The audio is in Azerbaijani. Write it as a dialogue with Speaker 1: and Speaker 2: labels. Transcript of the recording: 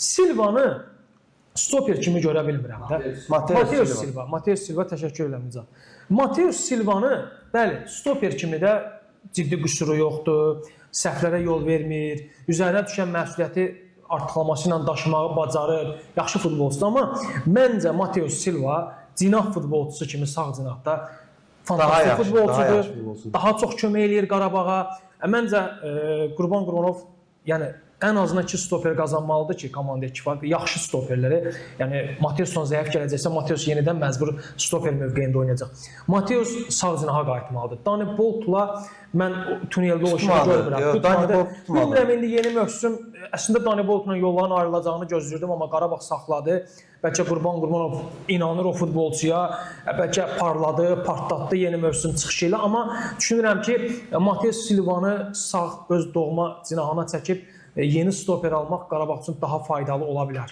Speaker 1: Silvanı stoper kimi görə bilmirəm də. Mateus Silva təşəkkür edirəm Can. Mateus Silvanı, bəli, stoper kimi də ciddi qüsuru yoxdur, səhvlərə yol vermir, üzərinə düşən məsuliyyəti artıqlaması ilə daşımağı bacarır, yaxşı futbolçudur, amma məncə Mateus Silva cinah futbolçusu kimi sağ cinahda fantastik futbolçudur, daha çox kömək eləyir Qarabağa. Məncə Qurban Qurbanov, yəni ən azından 2 stoper qazanmalıdır ki, komandaya kifayət yaxşı stoperləri. Yəni Mateusdan zəif gələcəksə, Mateus yenidən məcbur stoper mövqeyində oynayacaq. Mateus sağ cinaha qayıtmalıdır. Dani Boltla mən tuneldə o işini görmürəm. Bilmirəm, indi yeni mövsüm, əslində Dani Boltla yolların ayrılacağını gözləyirdim, amma Qarabağ saxladı. Bəlkə Qurban Qurbanov inanır o futbolçuya, bəlkə parladı, partlatdı yeni mövsüm çıxışı ilə. Amma düşünürəm ki, Mateus Silvanı sağ öz doğma cinahına çəkib yeni stoper almaq Qarabağ üçün daha faydalı ola bilər.